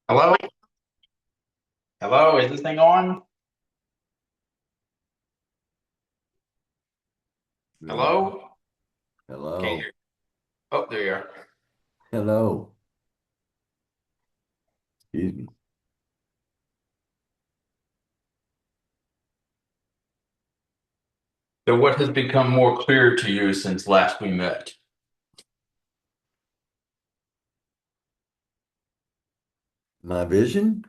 Hello? Hello, is this thing on? Hello. Hello? Can't Hello. hear. Oh, there you are. Hello. Excuse me. So what has become more clear to you since last we met? My vision?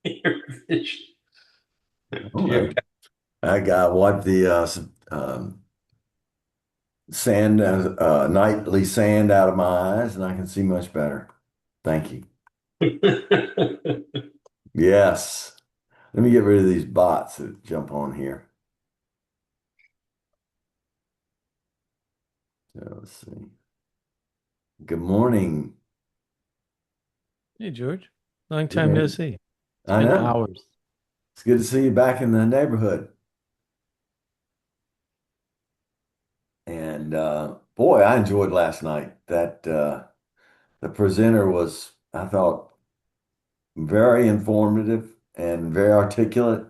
Your vision. Oh, I got what the sand, nightly sand out of my eyes, and I can see much better. Thank you. Yes. Let me get rid of these bots that jump on here. So let's see. Good morning. Hey, George. Long time no Yeah, see. It's I been know. hours. It's good to see you back in the neighborhood. And boy, I enjoyed last night. That the presenter was, I thought, very informative and very articulate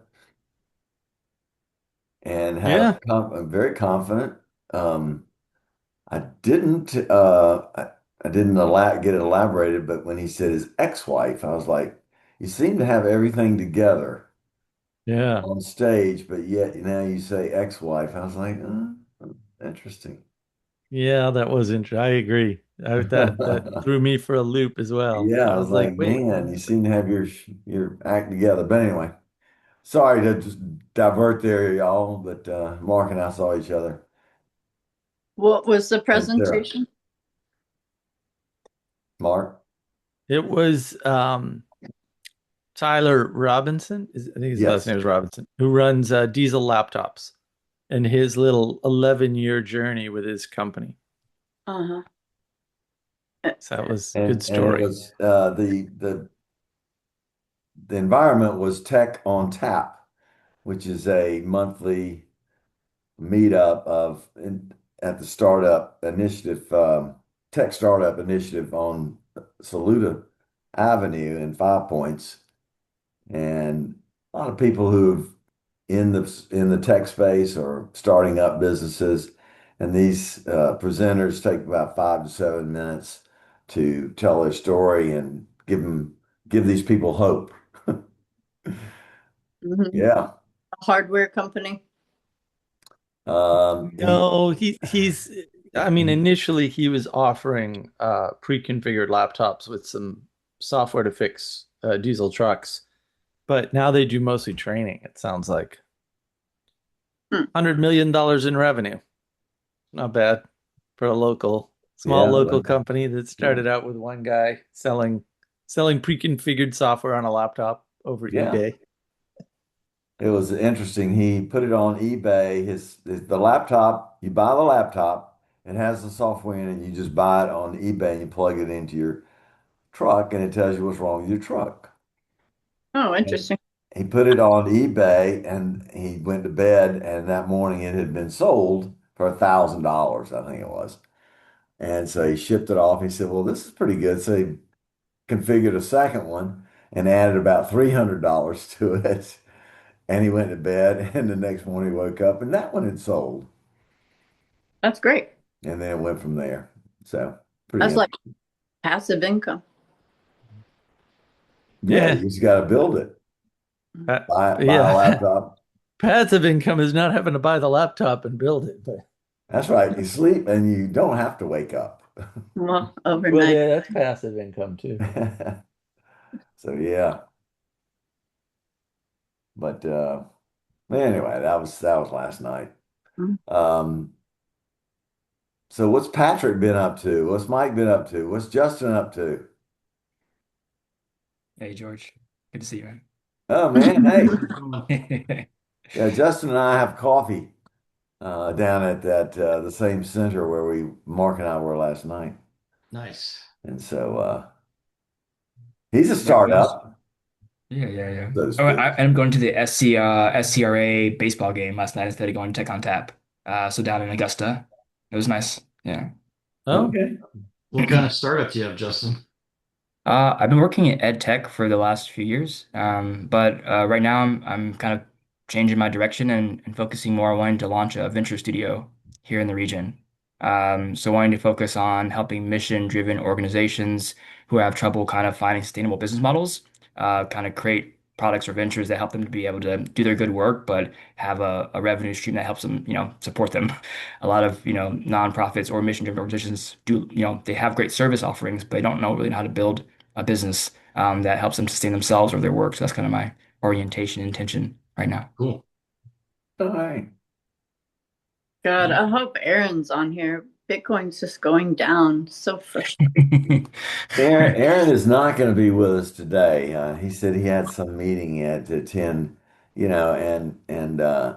and had Yeah. very confident. Um, I didn't I didn't get it elaborated, but when he said his ex-wife, I was like, you seem to have everything together Yeah. on stage, but yet now you say ex-wife. I was like, interesting. Yeah, that was interesting. I agree. That threw me for a loop as well. Yeah, I I was was like, like, wait, man, you seem to have your act together. But anyway, sorry to just divert there, y'all, but Mark and I saw each other. What was the And Sarah. presentation? Mark? it was Tyler Robinson. I think his last Yes. name is Robinson, who runs Diesel Laptops and his little 11-year journey with his company. Uh-huh. Uh, So that was a good And it story. was the environment was Tech on Tap, which is a monthly meetup at the startup initiative, tech startup initiative on Saluda Avenue in Five Points. And a lot of people who've in the tech space or starting up businesses, and these presenters take about 5 to 7 minutes to tell their story and give these people hope. mhm. Yeah. A hardware company. He, No, he's I mean, initially he was offering pre-configured laptops with some software to fix diesel trucks, but now they do mostly training, it sounds like. Hmm. $100 million in revenue. Not bad for a small yeah, local well, company that yeah, started out with one guy selling pre-configured software on a laptop over yeah. eBay. It was interesting. He put it on eBay. The laptop, you buy the laptop, it has the software in it. You just buy it on eBay and you plug it into your truck and it tells you what's wrong with your truck. Oh, And interesting. he put it on eBay and he went to bed and that morning it had been sold for $1,000, I think it was. And so he shipped it off. He said, well, this is pretty good. So he configured a second one and added about $300 to it. And he went to bed and the next morning he woke up and that one had sold. That's great. And then it went from there. So pretty That's like interesting. passive income. Yeah, Yeah. you just got to build it. Uh, Buy a yeah. laptop. Passive income is not having to buy the laptop and build it, but That's right. You sleep and you don't have to wake up. Well, well, overnight. yeah, that's passive income too. So yeah, but anyway, that was last night. Mhm. Um, so what's Patrick been up to? What's Mike been up to? What's Justin up to? Hey George, good to see you, Oh man, hey, man. yeah, Justin and I have coffee down at that the same center where we Mark and I were last night, Nice. and so he's a Yeah, we also, startup, yeah. so to Oh, speak. I ended up going to the SCRA baseball game last night instead of going to Tech on Tap. So down in Augusta, it was nice. Yeah. Oh, Okay. What kind of startup do you have, Justin? I've been working in ed tech for the last few years, but right now I'm kind of changing my direction and focusing more on wanting to launch a venture studio here in the region. So wanting to focus on helping mission-driven organizations who have trouble kind of finding sustainable business models, kind of create products or ventures that help them to be able to do their good work, but have a revenue stream that helps them, support them. A lot of, nonprofits or mission-driven organizations do, they have great service offerings, but they don't know really how to build a business that helps them sustain themselves or their work. So that's kind of my orientation and intention right now. Cool. All right. God, I hope Aaron's on here. Bitcoin's just going down. So frustrating. Aaron is not going to be with us today. He said he had some meeting he had to attend, and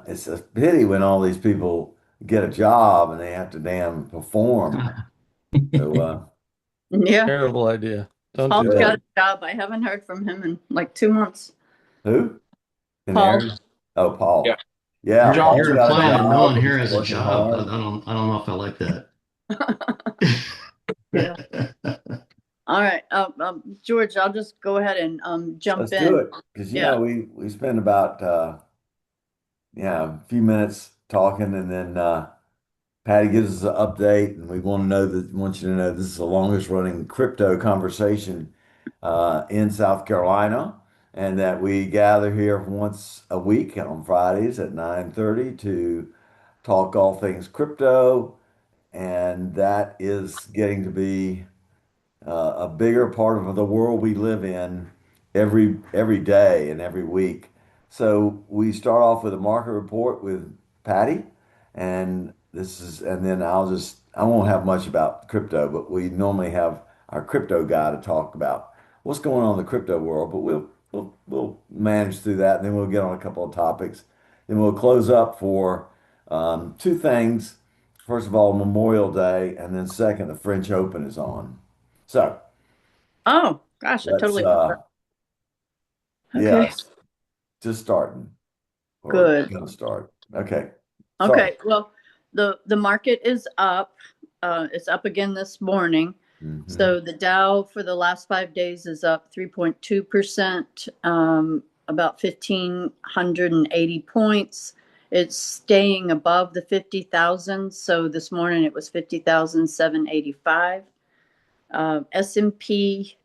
it's a pity when all these people get a job and they have to damn perform. So, Yeah. Terrible idea. Don't Paul's do got that. a job. I haven't heard from him in like 2 months. who? And Paul. Aaron? Oh, Paul. Yeah. Yeah, You're Paul's You're got a implying that no job one and here he's has a working job. I hard. don't know if I like that. Yeah. All right. George, I'll just go ahead and jump Let's in. do it because Yeah. we spend about a few minutes talking, and then Patty gives us an update, and we want you to know this is the longest running crypto conversation in South Carolina, and that we gather here once a week on Fridays at 9:30 to talk all things crypto, and that is getting to be a bigger part of the world we live in every day and every week. So we start off with a market report with Patty, and then I won't have much about crypto, but we normally have our crypto guy to talk about what's going on in the crypto world. But we'll manage through that, and then we'll get on a couple of topics. Then we'll close up for two things. First of all, Memorial Day, and then second, the French Open is on. So Oh, gosh, I let's totally forgot. Okay. yes, just starting or Good. gonna start. Okay. Sorry. Okay. Well, the market is up. It's up again this morning. Hmm. So the Dow for the last 5 days is up 3.2%, about 1,580 points. It's staying above the 50,000. So this morning it was 50,785. S&P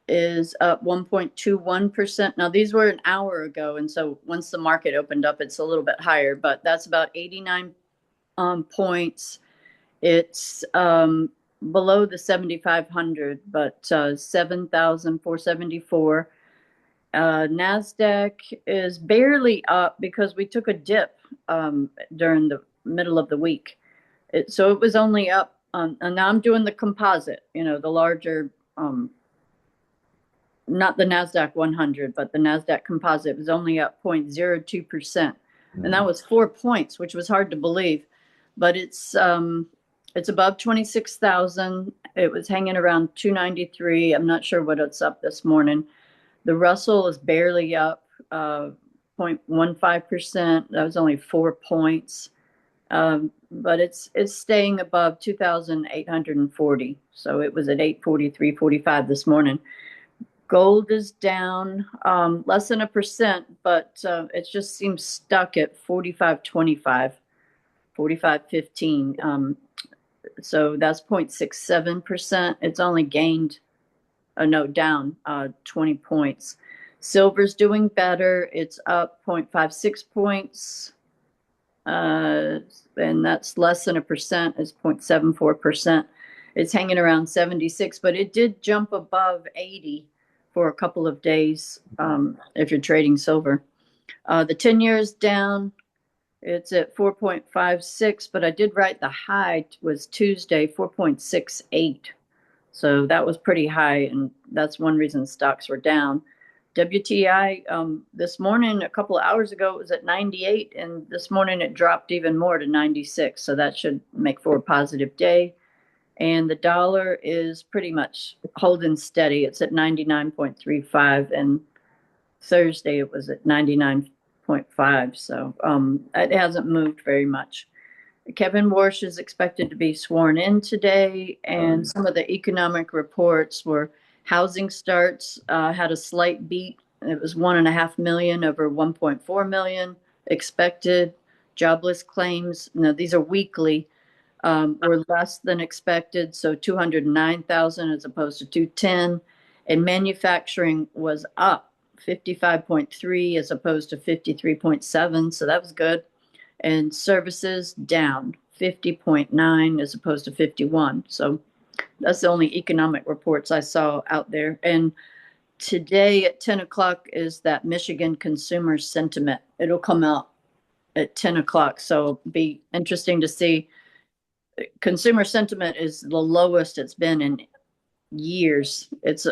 is up 1.21%. Now these were an hour ago, and so once the market opened up, it's a little bit higher, but that's about 89 points. It's below the 7,500, but 7,474. NASDAQ is barely up because we took a dip during the middle of the week. So it was only up, and now I'm doing the composite, the larger, not the NASDAQ 100, but the NASDAQ composite was only up 0.02%. And that was 4 points, which was hard to believe. But it's above 26,000. It was hanging around 293. I'm not sure what it's up this morning. The Russell is barely up 0.15%. That was only 4 points. But it's staying above 2,840. So it was at 843.45 this morning. Gold is down less than 1%, but it just seems stuck at 45.25, 45.15. So that's 0.67%. It's only gained, down 20 points. Silver's doing better. It's up 0.56 points. And that's less than 1%. It's 0.74%. It's hanging around 76, but it did jump above 80 for a couple of days if you're trading silver. The 10-year is down. It's at 4.56, but I did write the high was Tuesday, 4.68. So that was pretty high, and that's one reason stocks were down. WTI this morning, a couple of hours ago, it was at 98, and this morning it dropped even more to 96. So that should make for a positive day. And the dollar is pretty much holding steady. It's at 99.35, and Thursday it was at 99.5. So it hasn't moved very much. Kevin Warsh is expected to be sworn in today, and some of the economic reports were Housing starts had a slight beat. It was 1.5 million over 1.4 million expected. Jobless claims, no, these are weekly, were less than expected, so 209,000 as opposed to 210. And manufacturing was up 55.3 as opposed to 53.7, so that was good. And services down 50.9 as opposed to 51. So that's the only economic reports I saw out there. And today at 10 o'clock is that Michigan consumer sentiment. It'll come out at 10 o'clock. So be interesting to see. Consumer sentiment is the lowest it's been in years. It's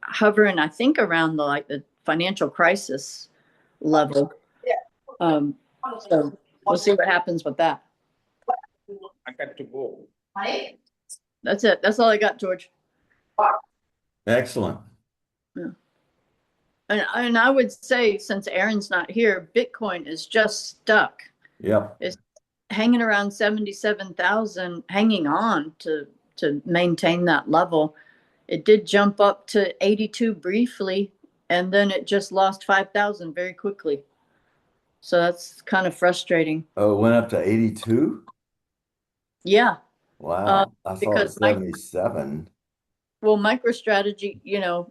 hovering, I think, around the financial crisis level. So we'll see what happens with that. I got to go. That's it. That's all I got, George. Excellent. Yeah. And I would say, since Aaron's not here, Bitcoin is just stuck. Yep. It's hanging around 77,000, hanging on to maintain that level. It did jump up to 82 briefly, and then it just lost 5,000 very quickly. So that's kind of frustrating. Oh, it went up to 82? Yeah. Wow. I saw it because 77. Well, MicroStrategy,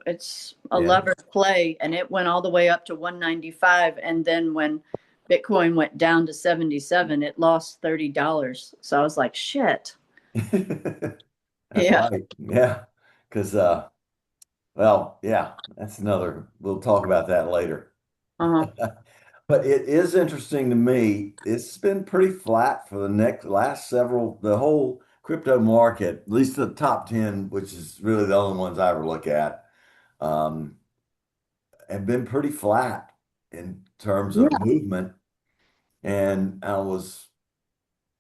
it's a Yeah. levered play, and it went all the way up to 195. And then when Bitcoin went down to 77, it lost $30. So I was like, shit. That's Yeah. right. Yeah. Because, well, yeah, that's another, we'll talk about that later. Uh-huh. But it is interesting to me. It's been pretty flat for the whole crypto market, at least the top 10, which is really the only ones I ever look at, have been pretty flat in terms of movement. And I was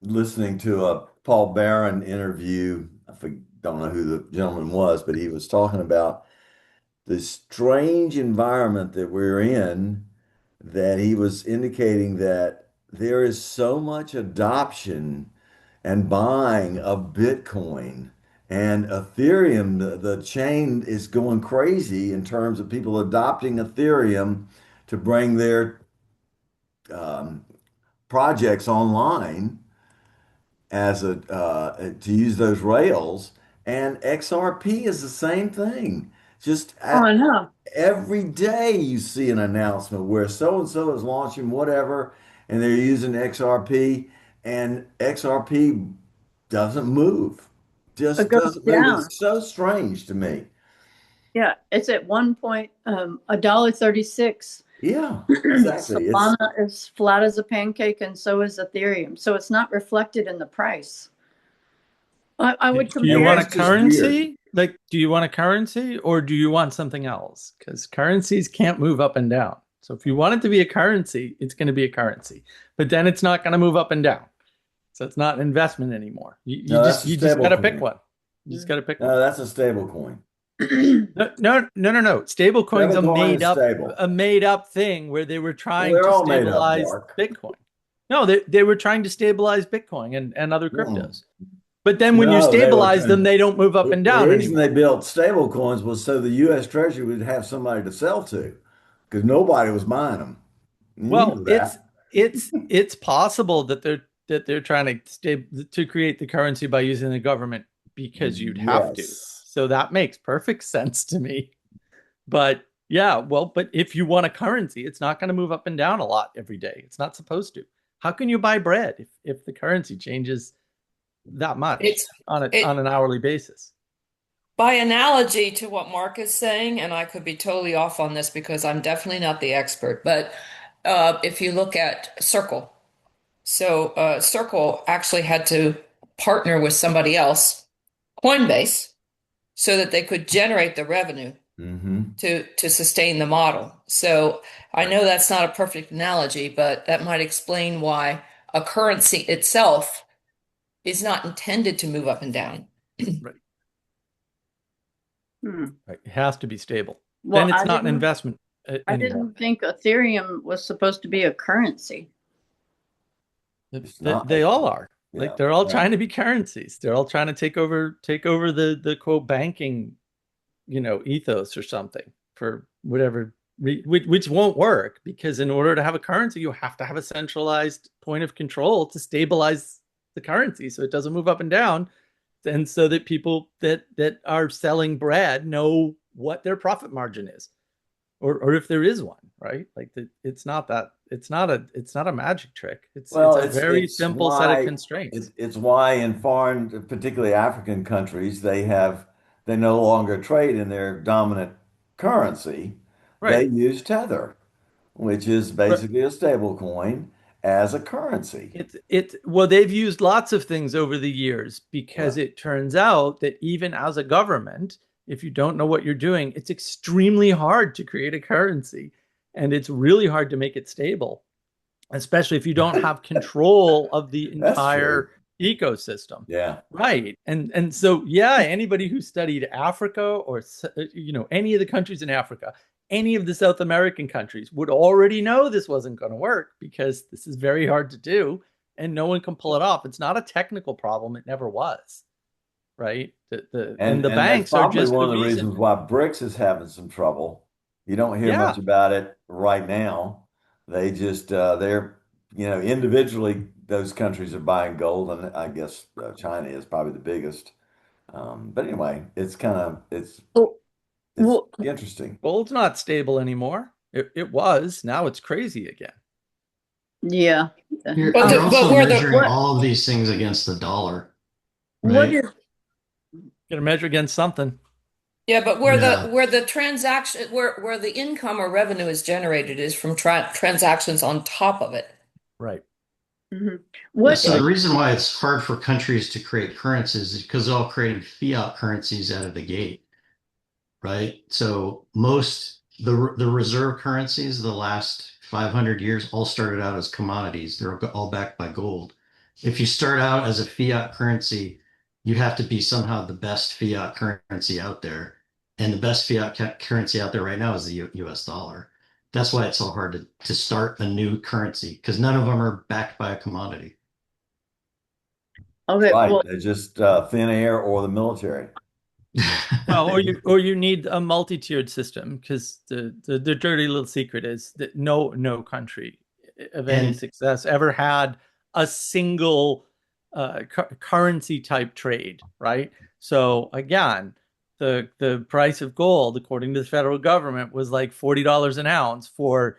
listening to a Paul Barron interview. Don't know who the gentleman was, but he was talking about the strange environment that we're in, that he was indicating that there is so much adoption and buying of Bitcoin and Ethereum. The chain is going crazy in terms of people adopting Ethereum to bring their projects online to use those rails. And XRP is the same thing. Just I know. every day you see an announcement where so and so is launching whatever, and they're using XRP, and XRP doesn't move. Just It goes doesn't move. down. It's so strange to me. Yeah, it's at $1.36. Yeah, exactly. Solana is flat as a pancake, and so is Ethereum. So it's not reflected in the price. I would Do you compare. want a That's just currency? Like, do you want a currency, or do you want something else? Because currencies can't move up and down. So if you want it to be a currency, it's going to be a currency. But then it's not going to move up and down. So it's not an investment anymore. You No, that's just a got to stable pick coin. one. You just got to pick No, one. that's a stable coin. No. Stablecoin's Stablecoin is stable. a made up thing where they were trying Well, they're to all made up, stabilize Mark. Bitcoin. No, they were trying to stabilize Bitcoin and other cryptos. But then when you No, they were stabilize trying- them, they don't move up and down The reason anymore. they built stable coins was so the U.S. Treasury would have somebody to sell to, because nobody was buying them. You Well, knew that. it's possible that they're trying to create the currency by using the government, because you'd have to. Yes. So that makes perfect sense to me. But yeah, but if you want a currency, it's not going to move up and down a lot every day. It's not supposed to. How can you buy bread if the currency changes that much on an hourly basis? By analogy to what Mark is saying, and I could be totally off on this because I'm definitely not the expert, but if you look at Circle, so Circle actually had to partner with somebody else, Coinbase, so that they could generate the revenue to sustain the model. So I know that's not a perfect analogy, but that might explain why a currency itself is not intended to move up and down. Right. Hmm. Right. It has to be stable. Well, Then it's I not an didn't- investment I anymore. didn't think Ethereum was supposed to be a currency. It's not. They all are. Yeah. Like, they're all Yeah. trying to be currencies. They're all trying to take over the quote banking ethos or something for whatever, which won't work, because in order to have a currency, you have to have a centralized point of control to stabilize the currency so it doesn't move up and down, and so that people that are selling bread know what their profit margin is, or if there is one, right? Like it's not a magic trick. It's Well, a very it's simple set of why constraints. it's why in foreign, particularly African countries, they no longer trade in their dominant currency. They Right. use Tether, which is But basically a stable coin as a currency. well, they've used lots of things over the years, because Right. it turns out that even as a government, if you don't know what you're doing, it's extremely hard to create a currency, and it's really hard to make it stable, especially if you don't have control of the That's true. entire ecosystem. Yeah. Right. And so, yeah, anybody who studied Africa, or any of the countries in Africa, any of the South American countries, would already know this wasn't going to work, because this is very hard to do and no one can pull it off. It's not a technical problem. It never was. Right. And the And that's banks are probably just one the of the reason. reasons why BRICS is having some trouble. You don't hear Yeah. much about it right now. They just individually those countries are buying gold, and I guess China is probably the biggest. But anyway, Well, it's well, interesting. Gold's not stable anymore. It was. Now it's crazy again. yeah. You're, But you're but also where the measuring What all of these things against the dollar, what right? is Got to measure against something. Yeah, but Yeah. where the transaction where the income or revenue is generated is from transactions on top of it. Right. mhm. Yeah, What so the is reason why it's hard for countries to create currencies is because they're all creating fiat currencies out of the gate, right? So the reserve currencies the last 500 years all started out as commodities. They're all backed by gold. If you start out as a fiat currency, you have to be somehow the best fiat currency out there. And the best fiat currency out there right now is the US dollar. That's why it's so hard to start a new currency, because none of them are backed by a commodity. okay? Right. Well, They're just thin air or the military. Well, or you need a multi-tiered system, because the dirty little secret is that no country of any And success ever had a single currency type trade, right? So again, the price of gold, according to the federal government, was like $40 an ounce for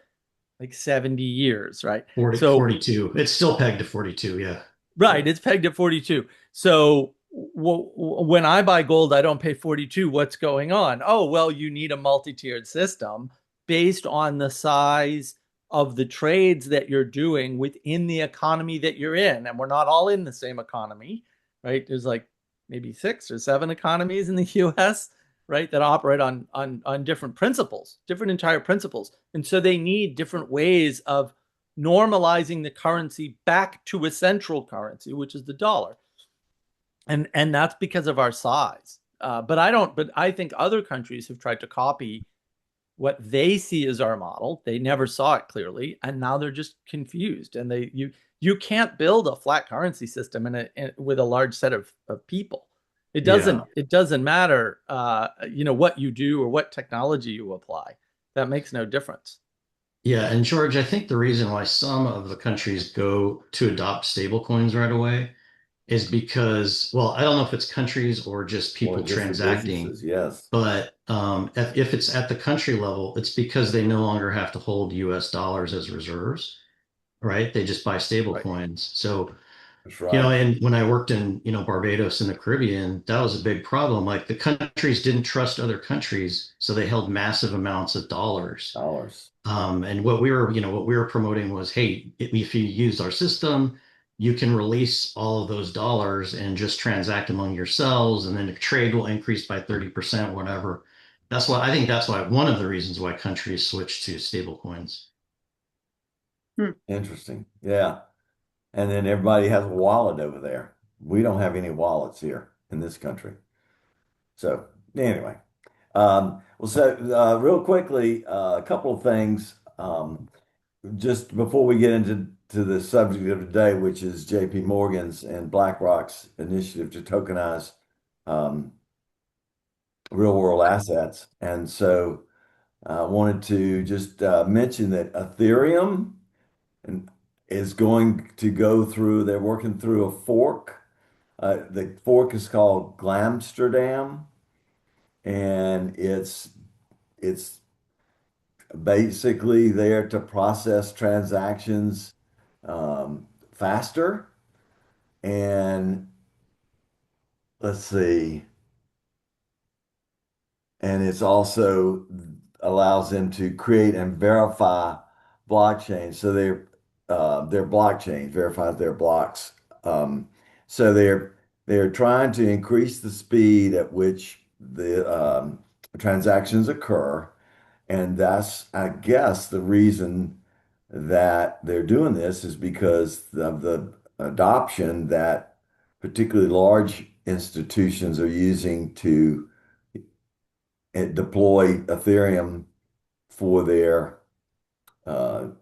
like 70 years, right? 40, So 42. It's still pegged to 42, yeah. right, it's pegged at 42. So when I buy gold, I don't pay 42. What's going on? Oh, well, you need a multi-tiered system based on the size of the trades that you're doing within the economy that you're in. And we're not all in the same economy, right? There's like maybe 6 or 7 economies in the US, right, that operate on different principles, different entire principles. And so they need different ways of normalizing the currency back to a central currency, which is the dollar. And that's because of our size. But I think other countries have tried to copy what they see as our model. They never saw it clearly, and now they're just confused. And you can't build a flat currency system with a large set of people. It Yeah. doesn't matter what you do or what technology you apply. That makes no difference. Yeah, and George, I think the reason why some of the countries go to adopt stablecoins right away is because, well, I don't know if it's countries or just Or people just the transacting, businesses, yes. but if it's at the country level, it's because they no longer have to hold US dollars as reserves, right? They just buy Right. stablecoins. So That's right. and when I worked in, Barbados in the Caribbean, that was a big problem. Like the countries didn't trust other countries, so they held massive amounts of dollars. Dollars. And what we were promoting was, hey, if you use our system, you can release all of those dollars and just transact among yourselves, and then the trade will increase by 30%, whatever. That's why one of the reasons why countries switch to stable coins. Interesting. Yeah. And then everybody has a wallet over there. We don't have any wallets here in this country. So anyway, real quickly, a couple of things just before we get into the subject of today, which is J.P. Morgan's and BlackRock's initiative to tokenize um, real world assets. And so I wanted to just mention that Ethereum is going to go through, they're working through a fork. The fork is called Glamsterdam, and it's basically there to process transactions faster. And let's see, and it's also allows them to create and verify blockchains. So their blockchain verifies their blocks. So they're trying to increase the speed at which the transactions occur, and that's, I guess, the reason that they're doing this is because of the adoption that particularly large institutions are using to deploy Ethereum for their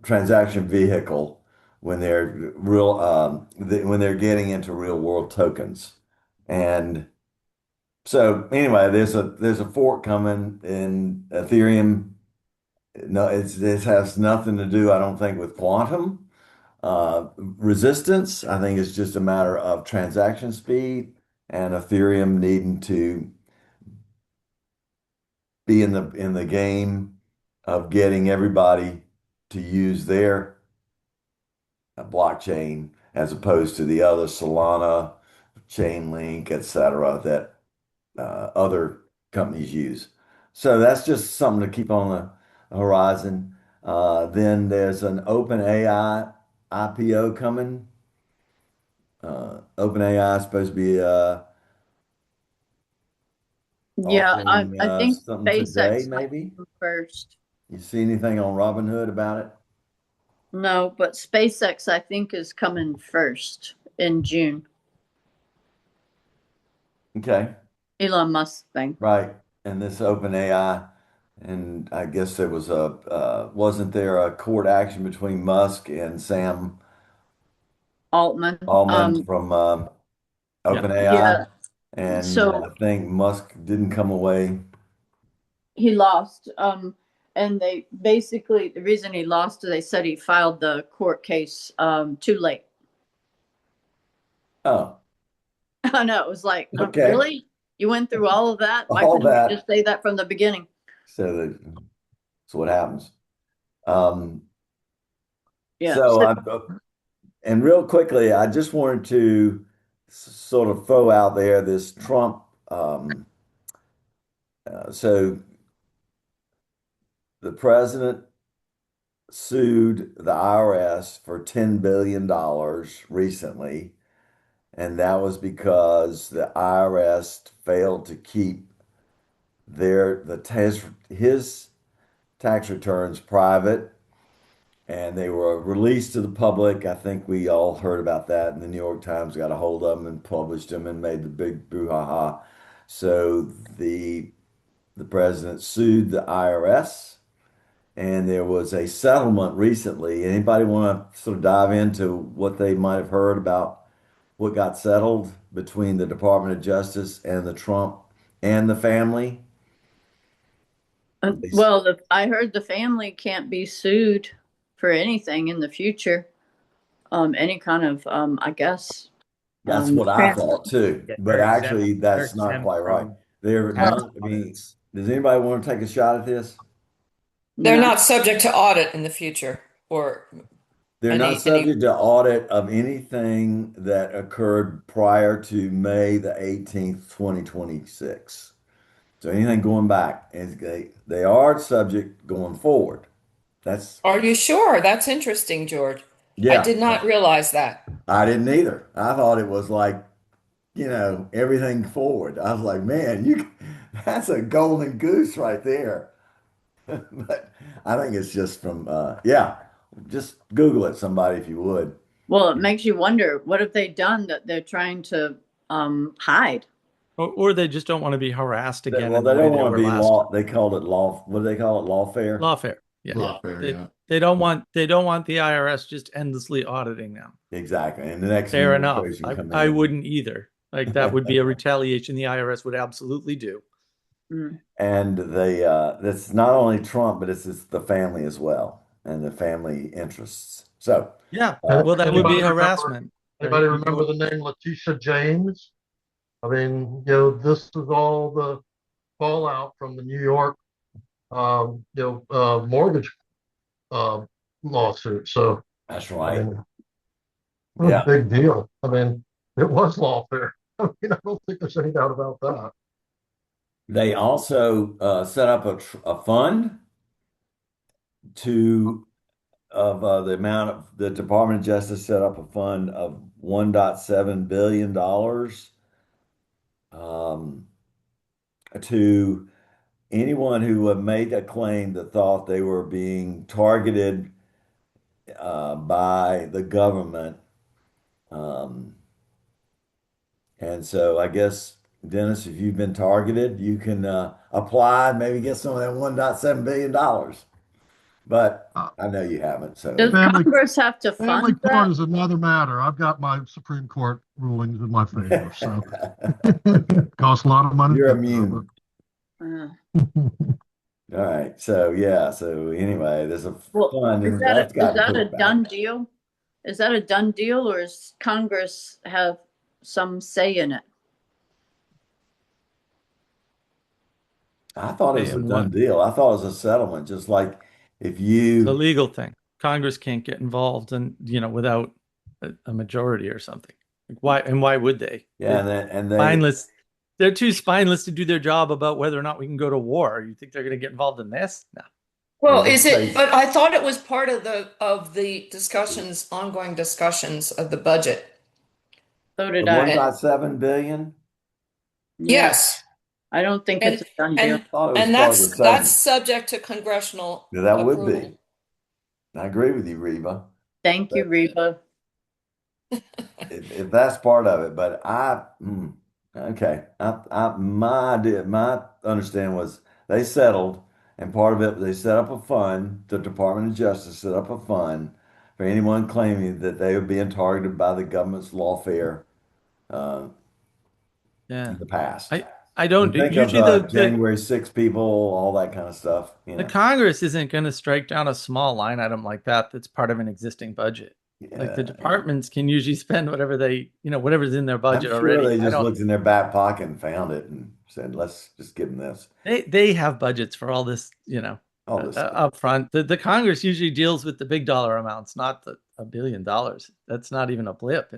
transaction vehicle when they're when they're getting into real world tokens. And so anyway, there's a fork coming in Ethereum. No, this has nothing to do, I don't think, with quantum resistance. I think it's just a matter of transaction speed and Ethereum needing to be in the game of getting everybody to use their blockchain as opposed to the other Solana, Chainlink, etc. that other companies use. So that's just something to keep on the horizon. Then there's an OpenAI IPO coming. OpenAI is supposed to be Yeah, offering I think something today, SpaceX might maybe. come first. You see anything on Robinhood about it? No, but SpaceX I think is coming first in June. Okay, Elon Musk thing. right. And this OpenAI, and I guess there was wasn't there a court action between Musk and Sam Altman. Altman from Yeah. OpenAI? Yeah. And So I think Musk didn't come away. he lost. And they basically the reason he lost is they said he filed the court case too late. Oh, I know, it was like, okay. really? You went through all of that? Why All couldn't you that. just say that from the beginning? That's what happens. Um, Yeah. so So, and real quickly, I just wanted to sort of throw out there this Trump. So the president sued the IRS for $10 billion recently, and that was because the IRS failed to keep his tax returns private, and they were released to the public. I think we all heard about that, and the New York Times got a hold of them and published them and made the big brouhaha. So the president sued the IRS, and there was a settlement recently. Anybody want to sort of dive into what they might have heard about what got settled between the Department of Justice and the Trump and the family? well, I heard the family can't be sued for anything in the future. Any kind of, I guess, That's what I thought too, Yeah, but they're actually exempt. They're that's not exempt quite right. from They're tax not, I mean, audits. does anybody want to take a shot at this? They're no. not subject to audit in the future or They're not any. subject to audit of anything that occurred prior to May the 18th, 2026. So anything going back, they are subject going forward. That's, Are you sure? That's interesting, George. I yeah, did not realize that. I didn't either. I thought it was like, everything forward. I was like, man, that's a golden goose right there. But I think it's just from, yeah, just Google it, somebody, if you would. Well, it makes you wonder, what have they done that they're trying to hide? Or they just don't want to be harassed again Well, in they the way don't they want were to be last time. they called it law. What do they call it? Lawfare? Lawfare. Yeah. Lawfare, They, yeah. they don't want the IRS just endlessly auditing them. Exactly. And the next Fair enough. administration come I in. wouldn't either. Like that would be a retaliation the IRS would absolutely do. Mm. And that's not only Trump, but it's the family as well, and the family interests. So, Yeah, uh, well, that would be Anybody remember harassment, anybody right? remember the name Letitia James? I mean, this is all the fallout from the New York mortgage uh, lawsuit. So that's I right. mean, what a Yeah. big deal. I mean, it was lawfare. I mean, I don't think there's any doubt about that. They also set up a fund to of the amount of the Department of Justice set up a fund of $1.7 billion to anyone who had made a claim that thought they were being targeted by the government. Um, and so I guess, Dennis, if you've been targeted, you can apply and maybe get some of that $1.7 billion. But Uh, I know you haven't. Does So, family Congress have to family fund court that? is another matter. I've got my Supreme Court rulings in my favor. So costs a lot of money to you're get there, immune. Uh, All right. So, yeah. So, anyway, there's a well, fund is and that that's got to a put it done back. deal? Is that a done deal, or does Congress have some say in it? I thought it was a And done what? deal. I thought it was a settlement, just like if It's a you, legal thing. Congress can't get involved and, without a majority or something. Like why would they? yeah, They're and they, spineless. They're too spineless to do their job about whether or not we can go to war. You think they're going to get involved in this? No. Well, let's is it, say but I thought it was part of the discussions, ongoing discussions of the budget. So the did I. 1.7 billion. Yeah, Yes. I don't think it's And a done deal. and I thought it was and part of the that's settlement. subject to congressional Yeah, that would approval. be. I agree with you, Reba. Thank you, But Reba. if that's part of it, but okay. My idea, my understanding was they settled, and part of it, they set up a fund. The Department of Justice set up a fund for anyone claiming that they were being targeted by the government's lawfare uh, Yeah. in the past. I don't And think of usually January 6 people, all that kind of stuff. the Congress isn't going to strike down a small line item like that that's part of an existing budget. Like the Yeah, departments can usually spend whatever whatever's in their I'm budget sure already. they I just don't looked in their back pocket and found it and said, "Let's just give them this, they have budgets for all this, all this stuff." up front. The Congress usually deals with the big dollar amounts, not the $1 billion. That's not even a blip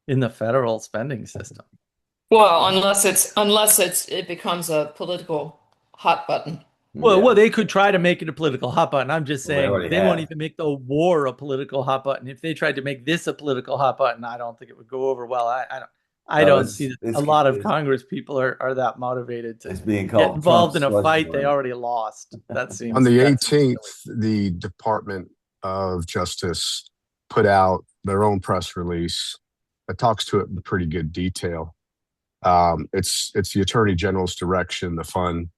in the federal spending system. Well, it becomes a political hot button. Well, Yeah, they could try to make it a political hot button. I'm just well, they saying already they won't have. even make the war a political hot button. If they tried to make this a political hot button, I don't think it would go over well. I No, don't see that a lot of Congress people are that motivated to it's being get called involved Trump's in a slush fight they fund. already lost. That On seems the that seems 18th, the Department of Justice put out their own press release that talks to it in pretty good detail. It's the Attorney General's direction. The fund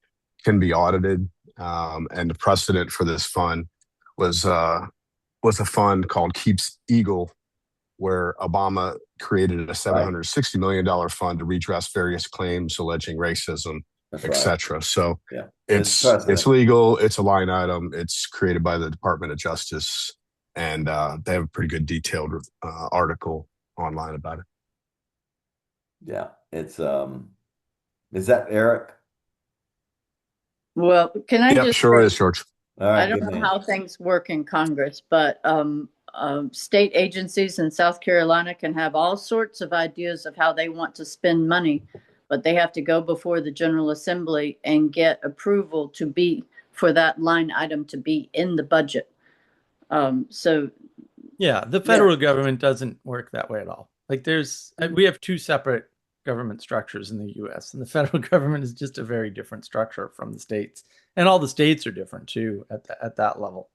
can be audited, and the precedent for this fund was a fund called Keeps Eagle, where Obama created a $760 million fund to redress various claims alleging racism, That's et right. cetera. So Yeah, it's precedent. legal. It's a line item. It's created by the Department of Justice, and they have a pretty good detailed article online about it. Yeah, it's is that Eric? Well, can I Yep, just sure say, is, George. All right, I don't good know man. how things work in Congress, but state agencies in South Carolina can have all sorts of ideas of how they want to spend money, but they have to go before the General Assembly and get approval for that line item to be in the budget. So Yeah, the federal government doesn't work that way at all. Like we have two separate government structures in the US, and the federal government is just a very different structure from the states. And all the states are different too at that level.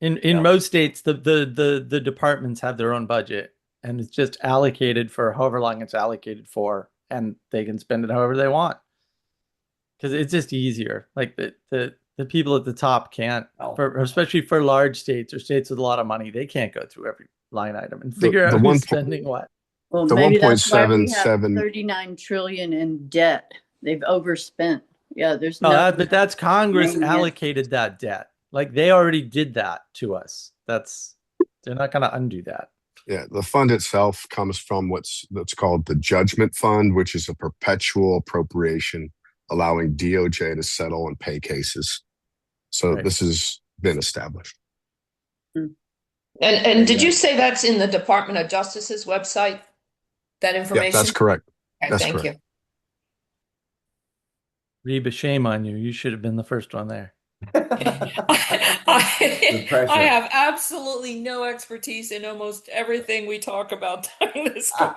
In most states, the departments have their own budget, and it's just allocated for however long it's allocated for, and they can spend it however they want. Because it's just easier. Like the people at the top can't, especially for large states or states with a lot of money, they can't go through every line item and figure out who's spending what. Well, The maybe that's why we have 1.77 $39 trillion in debt. They've overspent. Yeah, there's No, no. but that's Congress Dang it. allocated that debt. Like they already did that to us. They're not going to undo that. Yeah, the fund itself comes from that's called the Judgment Fund, which is a perpetual appropriation allowing DOJ to settle and pay cases. So Right. this has been established. And did you say that's in the Department of Justice's website? That information? Yeah, that's correct. Okay, That's thank correct. you. Reba, shame on you. You should have been the first one there. I pressure. have absolutely no expertise in almost everything we talk about during this call.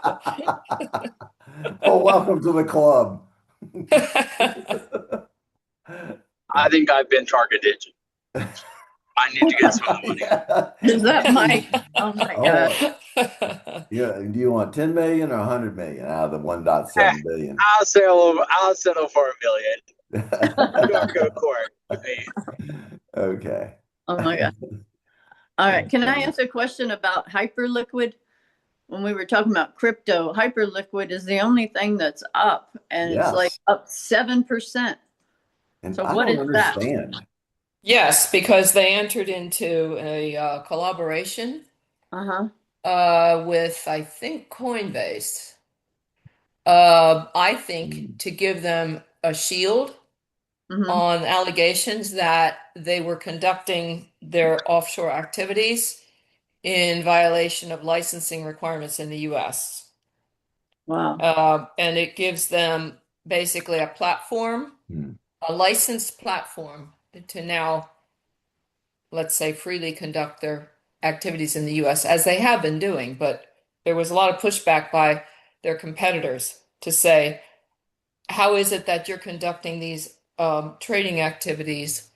Well, welcome to the club. I think I've been targeted. I need to get some money. Is that Mike? Oh my God. Yeah. Do you want 10 million or 100 million out of the 1.7 billion? I'll settle for $1 million. You don't have to go to court with me. Okay. Oh my God. All right. Can I ask a question about Hyperliquid? When we were talking about crypto, Hyperliquid is the only thing that's up, and Yes. it's like up 7%. And So I what don't is that? understand. Yes, because they entered into a collaboration with, I think, Coinbase. I think to give them a shield on allegations that they were conducting their offshore activities in violation of licensing requirements in the US. Wow. And it gives them basically a platform, a licensed platform to now, let's say, freely conduct their activities in the US as they have been doing. But there was a lot of pushback by their competitors to say, how is it that you're conducting these trading activities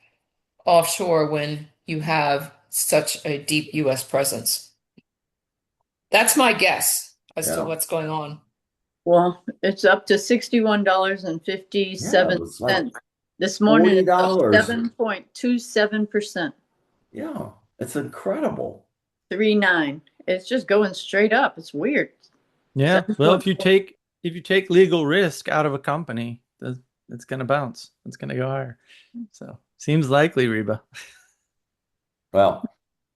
offshore when you have such a deep US presence? That's my guess as to what's going on. Well, it's up to $61.57. This morning it's up $40. 7.27%. Yeah, it's incredible. 3.9. It's just going straight up. It's weird. Yeah. Well, if you take legal risk out of a company, it's going to bounce. It's going to go higher. So seems likely, Reba. Well,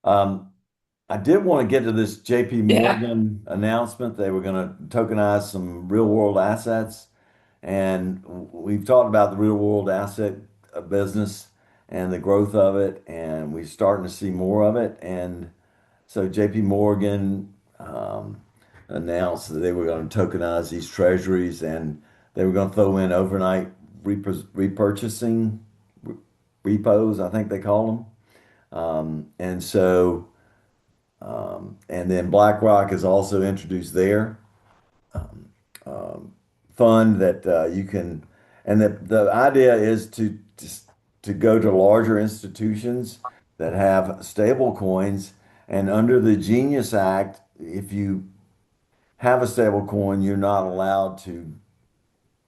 I did want to get to this JP Morgan announcement. They were going to tokenize some real world assets. And we've talked about the real world asset business and the growth of it. And we're starting to see more of it. And so JP Morgan announced that they were going to tokenize these treasuries and they were going to throw in overnight repurchasing repos, I think they call them. And then BlackRock has also introduced their fund that you can, and the idea is to go to larger institutions that have stable coins. And under the Genius Act, if you have a stable coin, you're not allowed to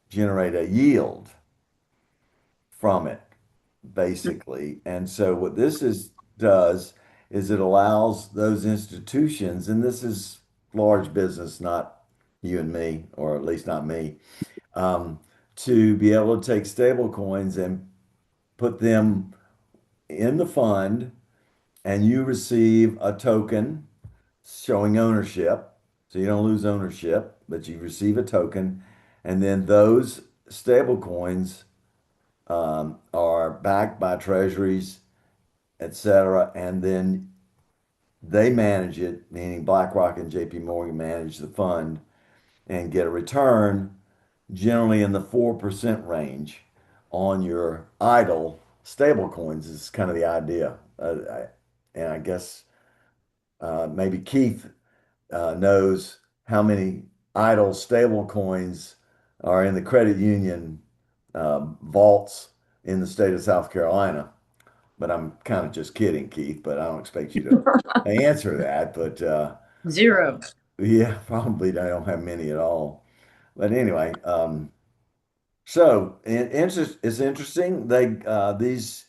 generate a yield from it, basically. And so what does is it allows those institutions, and this is large business, not you and me, or at least not me, to be able to take stable coins and put them in the fund, and you receive a token showing ownership. So you don't lose ownership, but you receive a token, and then those stable coins are backed by treasuries, etc. And then they manage it, meaning BlackRock and JP Morgan manage the fund and get a return generally in the 4% range on your idle stable coins is kind of the idea. And I guess maybe Keith knows how many idle stable coins are in the credit union vaults in the state of South Carolina. But I'm kind of just kidding, Keith, but I don't expect you to answer that. But zero. Yeah, probably I don't have many at all. But anyway, so it's interesting. These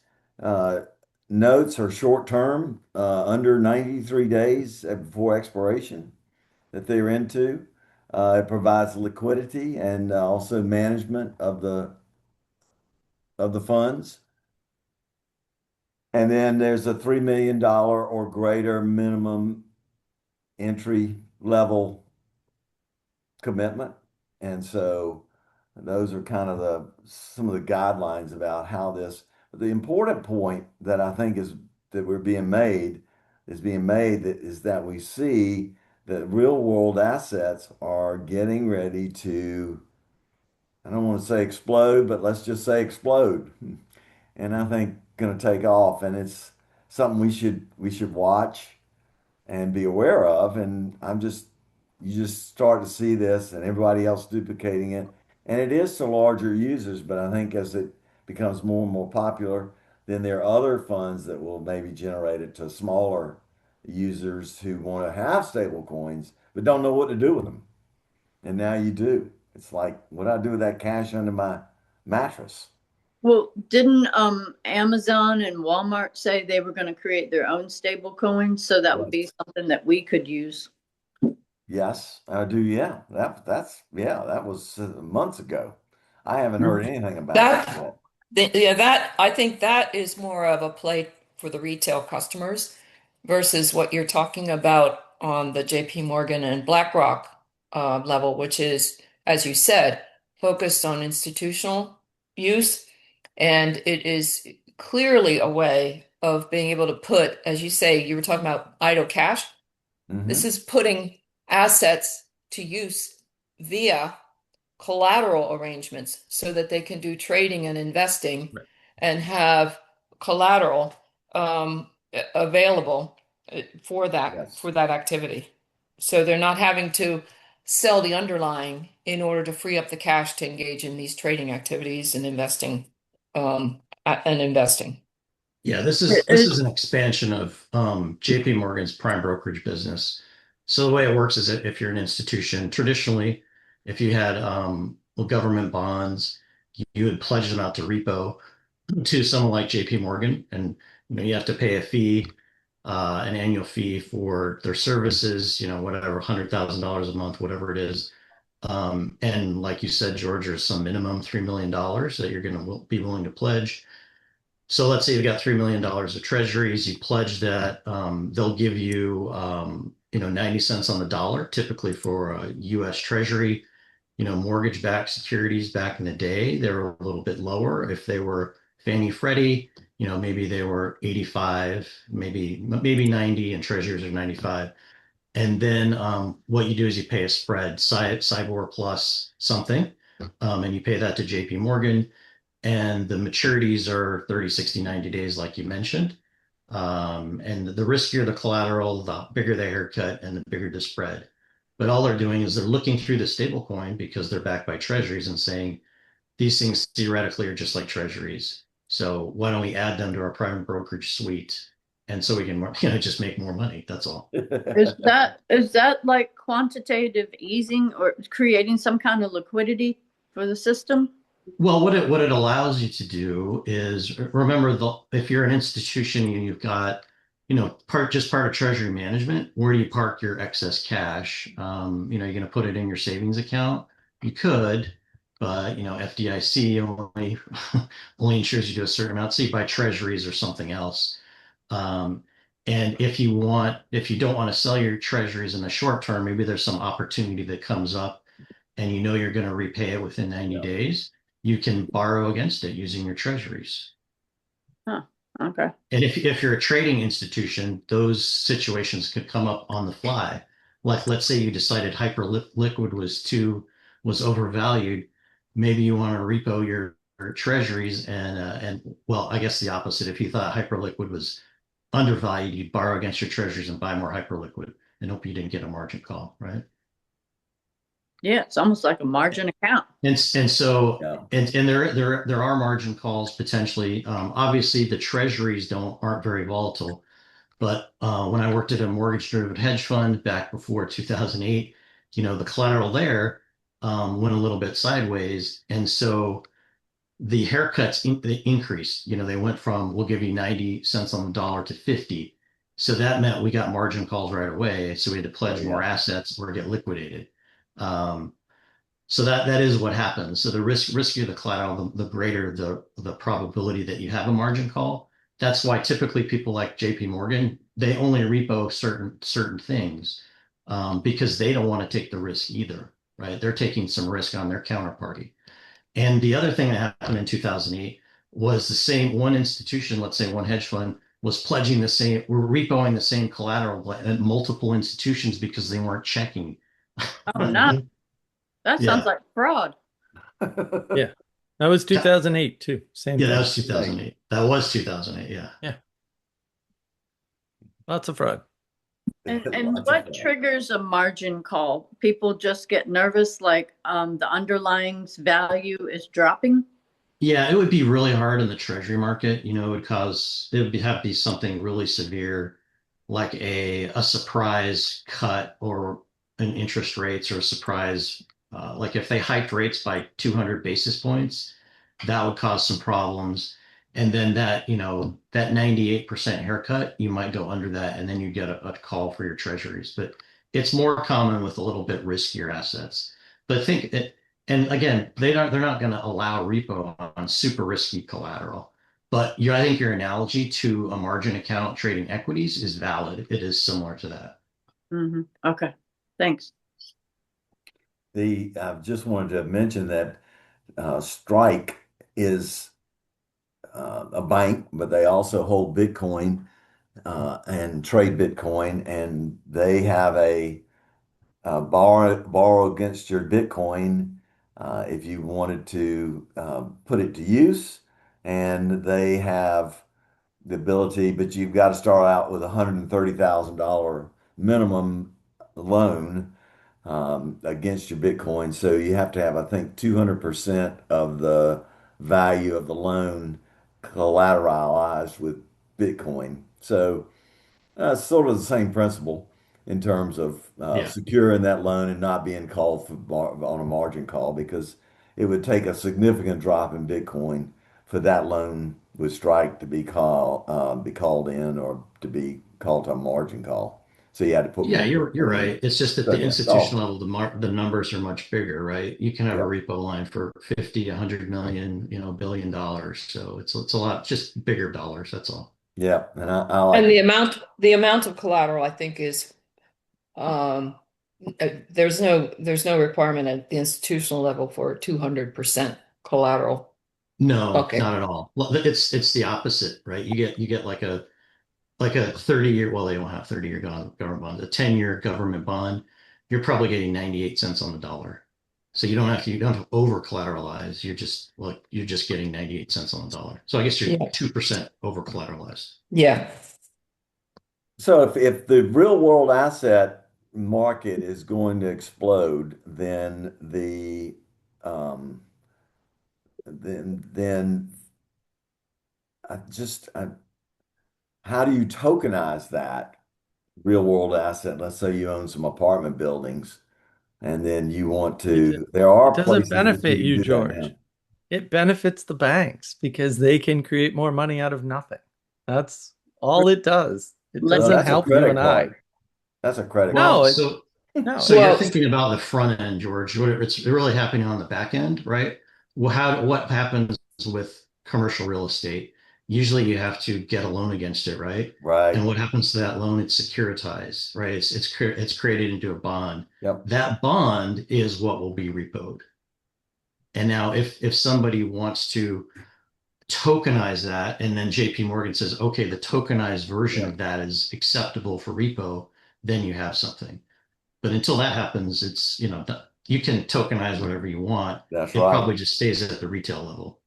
notes are short term, under 93 days before expiration that they're into. It provides liquidity and also management of the funds. And then there's a $3 million or greater minimum entry level commitment. And so those are kind of some of the guidelines about how this. The important point that I think is that being made is that we see that real world assets are getting ready to, I don't want to say explode, but let's just say explode. And I think going to take off, and it's something we should watch and be aware of. And you just start to see this and everybody else duplicating it. And it is to larger users, but I think as it becomes more and more popular, then there are other funds that will maybe generate it to smaller users who want to have stable coins but don't know what to do with them. And now you do. It's like, what do I do with that cash under my mattress? Well, didn't Amazon and Walmart say they were going to create their own stable coins? So that would be something that we could use. Yes, I do. Yeah, that was months ago. I haven't heard anything about That, that. that I think that is more of a play for the retail customers versus what you're talking about on the JP Morgan and BlackRock level, which is, as you said, focused on institutional use. And it is clearly a way of being able to put, as you say, you were talking about idle cash. This is putting assets to use via collateral arrangements so that they can do trading and investing and have collateral available for that activity. So they're not having to sell the underlying in order to free up the cash to engage in these trading activities and investing and investing. Yeah, this is an expansion of JP Morgan's prime brokerage business. So the way it works is that if you're an institution, traditionally, if you had government bonds, you would pledge them out to repo to someone like JP Morgan, and you have to pay a fee, an annual fee for their services, whatever, $100,000 a month, whatever it is. And like you said, George, there's some minimum $3 million that you're going to be willing to pledge. So let's say you've got $3 million of treasuries, you pledge that they'll give you 90 cents on the dollar, typically for a US Treasury. Mortgage-backed securities back in the day, they were a little bit lower. If they were Fannie Freddie, maybe they were 85, maybe 90, and treasuries are 95. And then what you do is you pay a spread, SIBOR plus something, and you pay that to JP Morgan. And the maturities are 30, 60, 90 days, like you mentioned. And the riskier the collateral, the bigger the haircut and the bigger the spread. But all they're doing is they're looking through the stablecoin because they're backed by treasuries and saying these things theoretically are just like treasuries. So why don't we add them to our prime brokerage suite? And so we can just make more money. That's all. Is that like quantitative easing or creating some kind of liquidity for the system? Well, what it allows you to do is remember if you're an institution and you've got part of treasury management, where do you park your excess cash? You're going to put it in your savings account. You could, but FDIC only only insures you to a certain amount. So you buy treasuries or something else. And if you don't want to sell your treasuries in the short term, maybe there's some opportunity that comes up and you're going to repay it within 90 days, you can borrow against it using your treasuries. Huh. Okay. And if you're a trading institution, those situations could come up on the fly. Like, let's say you decided Hyperliquid was overvalued. Maybe you want to repo your treasuries and well, I guess the opposite. If you thought Hyperliquid was undervalued, you'd borrow against your treasuries and buy more Hyperliquid and hope you didn't get a margin call, right? Yeah, it's almost like a margin account. And so there are margin calls potentially. Obviously, the treasuries aren't very volatile. But when I worked at a mortgage derivative hedge fund back before 2008, the collateral there went a little bit sideways, and so the haircuts they increased. They went from we'll give you 90 cents on the dollar to 50. So that meant we got margin calls right away. So we had to pledge more assets or get liquidated. So that is what happens. So the riskier the collateral, the greater the probability that you have a margin call. That's why typically people like JP Morgan, they only repo certain things because they don't want to take the risk either, right? They're taking some risk on their counterparty. And the other thing that happened in 2008 was the same one institution, let's say one hedge fund, was pledging we're repoing the same collateral at multiple institutions because they weren't checking. Oh, no. That sounds Yeah. like fraud. Yeah. That was 2008 too. Same Yeah, thing. that was 2008. That was 2008. Yeah. Yeah. Lots of fraud. And what triggers a margin call? People just get nervous, like the underlying value is dropping? Yeah, it would be really hard in the treasury market. It would have to be something really severe, like a surprise cut or an interest rates or a surprise, like if they hiked rates by 200 basis points, that would cause some problems. And then that 98% haircut, you might go under that, and then you get a call for your treasuries. But it's more common with a little bit riskier assets. But think it, and again, they're not going to allow repo on super risky collateral. But I think your analogy to a margin account trading equities is valid. It is similar to that. Okay, thanks. I just wanted to mention that Strike is a bank, but they also hold Bitcoin and trade Bitcoin, and they have a borrow against your Bitcoin if you wanted to put it to use, and they have the ability, but you've got to start out with $130,000 minimum loan against your Bitcoin. So you have to have, I think, 200% of the value of the loan collateralized with Bitcoin. So sort of the same principle in terms of Yeah. securing that loan and not being called on a margin call, because it would take a significant drop in Bitcoin for that loan with Strike to be called in or to be called to a margin call. So you had to put Yeah, more you're Bitcoin in. right. It's just that So the yeah, institutional level, the numbers are much bigger, right? You can have a yeah, repo line for 50, 100 million, $1 billion. So it's a lot, just bigger dollars. That's all. yeah. And I like And it. the amount of collateral, I think, is there's no requirement at the institutional level for 200% collateral. No, Okay. not at all. Well, it's the opposite, right? You get like a 30-year, well, they don't have 30-year government bond, a 10-year government bond, you're probably getting 98 cents on the dollar. So you don't have to over collateralize. You're just getting 98 cents on the dollar. So I guess you're Yeah. 2% over collateralized. Yeah. So if the real world asset market is going to explode, um, then how do you tokenize that real world asset? Let's say you own some apartment buildings, and then you want to. There It are doesn't places that you benefit can you, do that now. George. It benefits the banks because they can create more money out of nothing. That's all it does. It Let's- No, doesn't that's a help you credit and I. card. That's a credit Well, No, card. so you're Well, thinking about the front end, George. It's really happening on the back end, right? Well, what happens with commercial real estate? Usually you have to get a loan against it, right? Right. And what happens to that loan? It's securitized, right? It's created into a bond. Yep. That bond is what will be repoed. And now if somebody wants to tokenize that, and then JP Morgan says, okay, the tokenized version Yeah. of that is acceptable for repo, then you have something. But until that happens, you can tokenize whatever you want. That's It right. probably just stays at the retail level.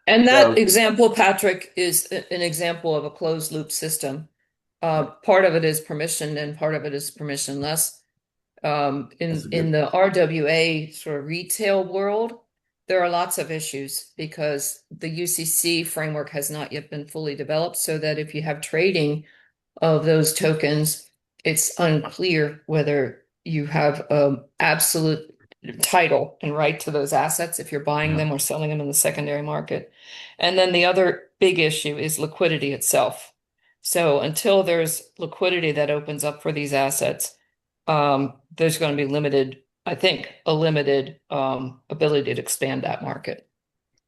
and that So- example, Patrick, is an example of a closed loop system. Part of it is permissioned and part of it is permissionless. In the RWA sort of retail world, there are lots of issues because the UCC framework has not yet been fully developed, so that if you have trading of those tokens, it's unclear whether you have absolute title and right to those assets if you're buying them or selling them in the secondary market. And then the other big issue is liquidity itself. So until there's liquidity that opens up for these assets, there's going to be limited I think, a limited ability to expand that market.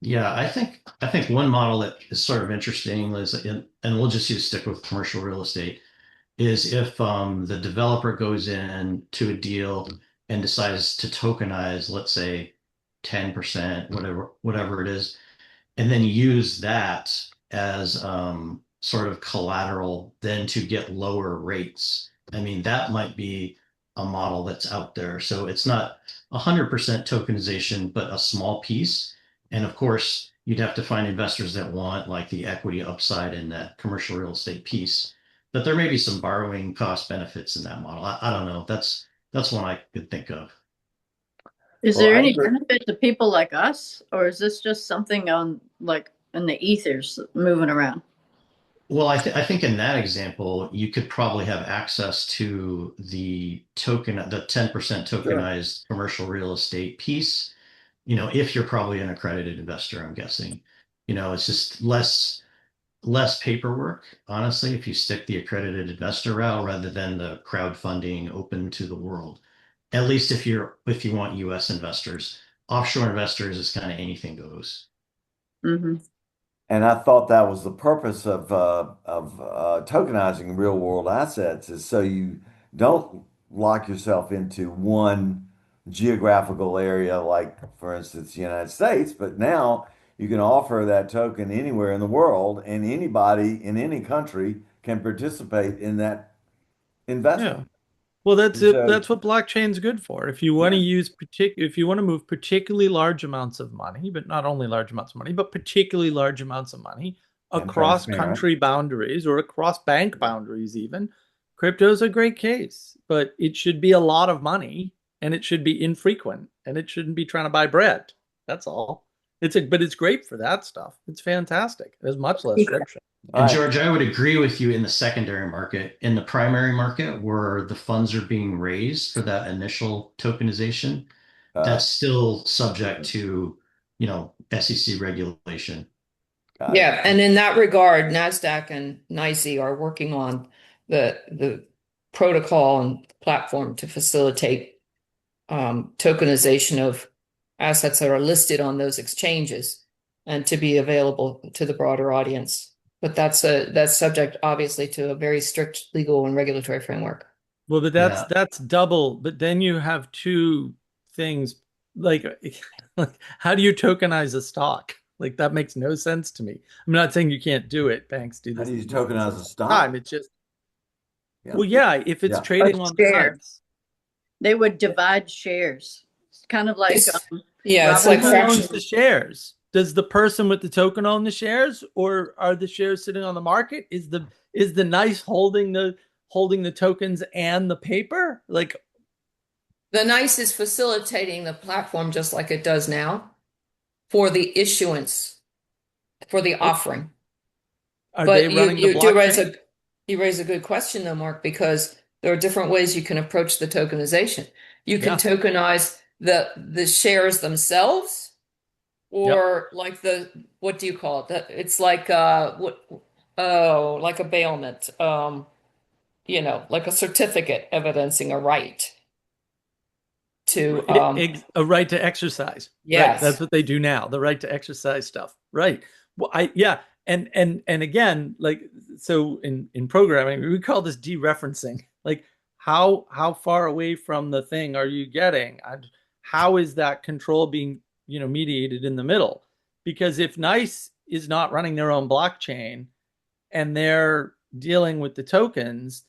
Yeah, I think one model that is sort of interesting is, and we'll just stick with commercial real estate, is if the developer goes in to a deal and decides to tokenize, let's say 10%, whatever it is, and then use that as sort of collateral then to get lower rates. I mean, that might be a model that's out there. So it's not 100% tokenization, but a small piece. And of course, you'd have to find investors that want like the equity upside in that commercial real estate piece. But there may be some borrowing cost benefits in that model. I don't know. That's one I could think of. Is Well, there I any agree. benefit to people like us, or is this just something on like in the ethers moving around? Well, I think in that example, you could probably have access to the 10% tokenized commercial real estate piece, if you're probably an accredited investor, I'm guessing. It's just less paperwork, honestly, if you stick the accredited investor route rather than the crowdfunding open to the world. At least if you want US investors. Offshore investors is kind of anything goes. Mm-hmm. And I thought that was the purpose of tokenizing real world assets, is so you don't lock yourself into one geographical area, like for instance, the United States, but now you can offer that token anywhere in the world, and anybody in any country can participate in that investment. Yeah. Well, that's And it. so, That's what blockchain's good for. If you want to if you want to move particularly large amounts of money, but not only large amounts of money, but particularly large amounts of money and across transparent. country boundaries or across bank boundaries, even, crypto's a great case. But it should be a lot of money, and it should be infrequent, and it shouldn't be trying to buy bread. That's all. But it's great for that stuff. It's fantastic. There's much less friction. All And right. George, I would agree with you in the secondary market. In the primary market, where the funds are being raised for that initial tokenization, that's still subject to, SEC regulation. Got it. Yeah, and in that regard, NASDAQ and NYSE are working on the protocol and platform to facilitate tokenization of assets that are listed on those exchanges and to be available to the broader audience. But that's subject, obviously, to a very strict legal and regulatory framework. Well, but that's double. But then you have two things like how do you tokenize a stock? Like that makes no sense to me. I'm not saying you can't do it. Banks do How this. do you tokenize a stock? Time. It's just well, yeah. If it's trading on the sites, they would divide shares. It's kind of like it's like who fractions. owns the shares? Does the person with the token own the shares, or are the shares sitting on the market? Is the NICE holding the tokens and the paper? Like the NICE is facilitating the platform just like it does now for the issuance, for the offering. Are they running the blockchain? You raise a good question though, Mark, because there are different ways you can approach the tokenization. You can tokenize the shares themselves, or like what do you call it? It's like like a bailment, like a certificate evidencing a right to a right to exercise. Yes. Right. That's what they do now. The right to exercise stuff. Right. Well, and again, like so in programming, we call this dereferencing. Like how far away from the thing are you getting? And how is that control being, mediated in the middle? Because if NICE is not running their own blockchain and they're dealing with the tokens,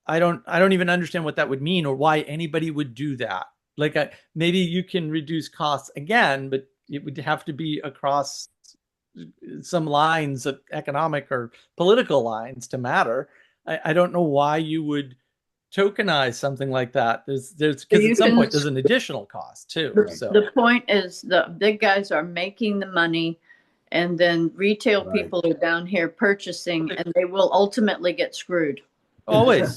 I don't even understand what that would mean or why anybody would do that. Like maybe you can reduce costs again, but it would have to be across some lines of economic or political lines to matter. I don't know why you would tokenize something like that. There's because at some point there's an additional cost too. The point is the big guys are making the money, and then retail people are down here purchasing, and they will ultimately get screwed. Always.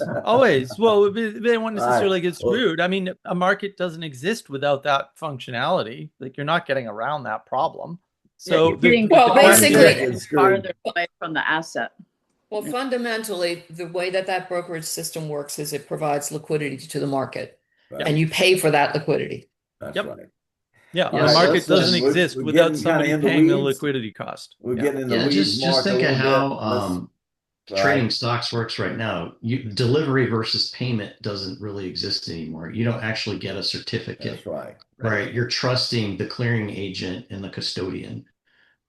Well, they won't necessarily get screwed. I mean, a market doesn't exist without that functionality. Like you're not getting around that problem. So basically farther away from the asset. Well, fundamentally, the way that brokerage system works is it provides liquidity to the market. Right. and you pay for that liquidity. That's Yep. right. Yeah, Yeah. the All right, market doesn't listen, exist we're without getting kind of somebody in the paying the weeds. liquidity cost. We're Yeah. getting in the Yeah, weeds, just Mark, a think of little bit. how trading Right. stocks works right now. Delivery versus payment doesn't really exist anymore. You don't actually get a certificate, That's right. right? You're trusting the clearing agent and the custodian,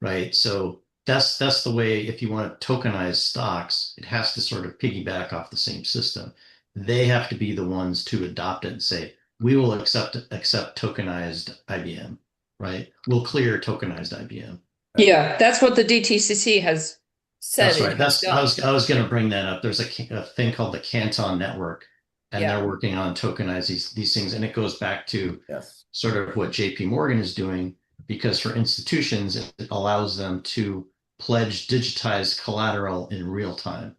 right? So that's the way. If you want to tokenize stocks, it has to sort of piggyback off the same system. They have to be the ones to adopt it and say, we will accept tokenized IBM, right? We'll clear tokenized IBM. Yeah, that's what the DTCC has said That's it right. has done. I was going to bring that up. There's a thing called the Canton Network, and Yeah. they're working on tokenize these things. And it goes back to Yes. sort of what JP Morgan is doing, because for institutions, it allows them to pledge digitized collateral in real time.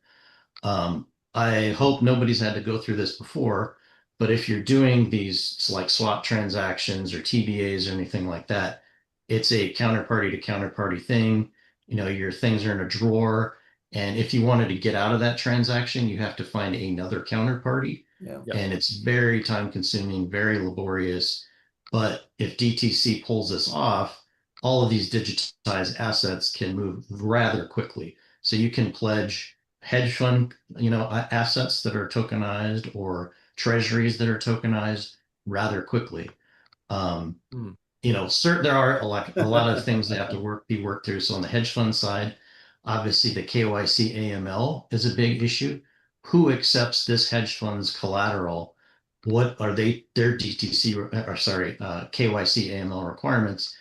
I hope nobody's had to go through this before, but if you're doing these like swap transactions or TBAs or anything like that, it's a counterparty to counterparty thing. You know, your things are in a drawer. And if you wanted to get out of that transaction, you have to find another counterparty. Yeah. Yep. And it's very time consuming, very laborious. But if DTC pulls this off, all of these digitized assets can move rather quickly. So you can pledge hedge fund, assets that are tokenized or treasuries that are tokenized rather quickly. There are a lot of things that have to be worked through. So on the hedge fund side, obviously the KYC AML is a big issue. Who accepts this hedge fund's collateral? What are their DTC or sorry, KYC AML requirements?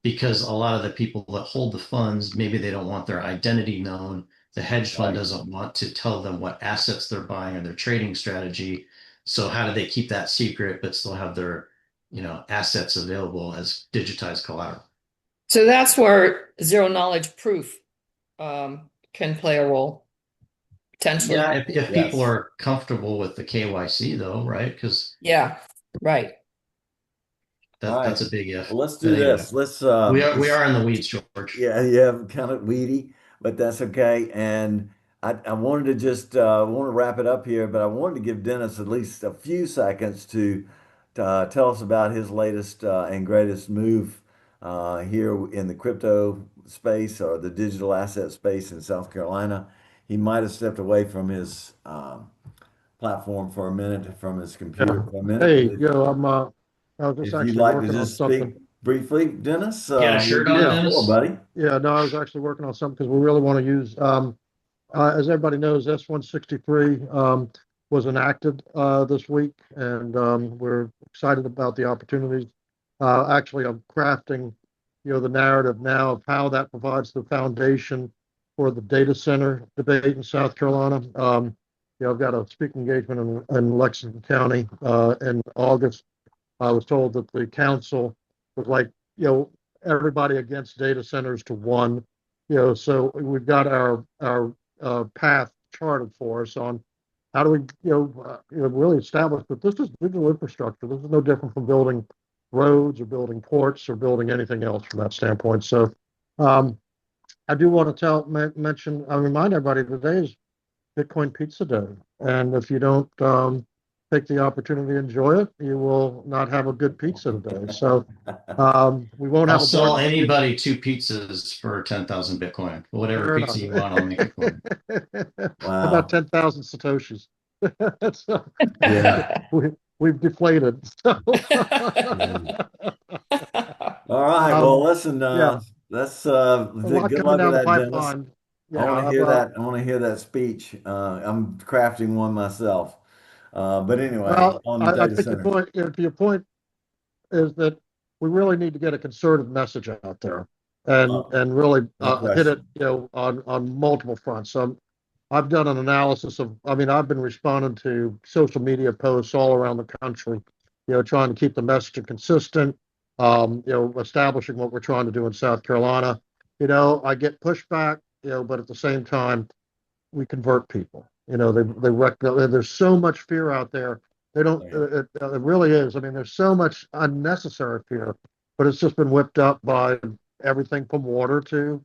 Because a lot of the people that hold the funds, maybe they don't want their identity known. The hedge fund doesn't want to tell them what assets they're buying or their trading strategy. So how do they keep that secret but still have their, assets available as digitized collateral? So that's where zero knowledge proof can play a role potentially. Yeah, if people are comfortable with the KYC though, right? Because yeah, right. That's a big if. Well, let's do this. Let's we are in the weeds, George. Yeah, kind of weedy, but that's okay. And I wanted to just want to wrap it up here, but I wanted to give Dennis at least a few seconds to tell us about his latest and greatest move here in the crypto space or the digital asset space in South Carolina. He might have stepped away from his platform for a minute, from his computer for a minute. Hey, I was just If actually you'd like to working on just speak something. briefly, Dennis, a shirt on, Dennis? buddy. Yeah, no, I was actually working on something because we really want to use, as everybody knows, S-163 was enacted this week, and we're excited about the opportunities. Actually, I'm crafting, the narrative now of how that provides the foundation for the data center debate in South Carolina. I've got a speaking engagement in Lexington County in August. I was told that the council was like, everybody against data centers to one, so we've got our path charted for us on how do we, really establish that this is digital infrastructure. This is no different from building roads or building ports or building anything else from that standpoint. So I do want to remind everybody today is Bitcoin Pizza Day. And if you don't take the opportunity to enjoy it, you will not have a good pizza today. So we won't have I'll sell anybody 2 pizzas for 10,000 Bitcoin. Whatever pizza you want, I'll make it for you. Wow. How about 10,000 Satoshis? So, Yeah. we've deflated. So. All right. Well, listen, that's good luck with that, Dennis. Yeah, I want to hear that. I want to hear that speech. I'm crafting one myself. But anyway, on the I data think center. your point is that we really need to get a concerted message out there and really hit it, on multiple fronts. I've done an analysis I've been responding to social media posts all around the country, trying to keep the messaging consistent, establishing what we're trying to do in South Carolina. I get pushback, but at the same time, we convert people. There's so much fear out there. They don't. It really is. There's so much unnecessary fear, but it's just been whipped up by everything from water to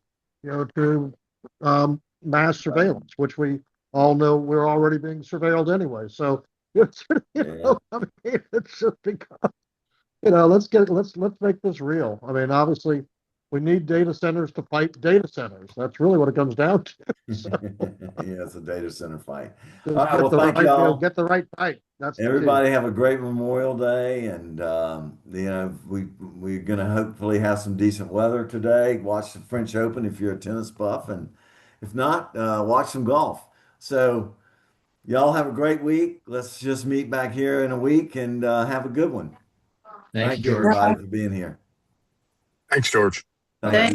mass surveillance, which we all know we're already being surveilled anyway. So It's, Yeah. I mean, it's just become, let's make this real. I mean, obviously, we need data centers to fight data centers. That's really what it comes down to. So, Yeah, it's a data center fight. All just right, well, thank y'all. get the right fight. That's the key. Everybody have a great Memorial Day, and we're gonna hopefully have some decent weather today. Watch the French Open if you're a tennis buff, and if not, watch some golf. So y'all have a great week. Let's just meet back here in a week and have a good one. Thank Thank you, you, George. everybody, for being here. Thanks, George. Thank Thank you.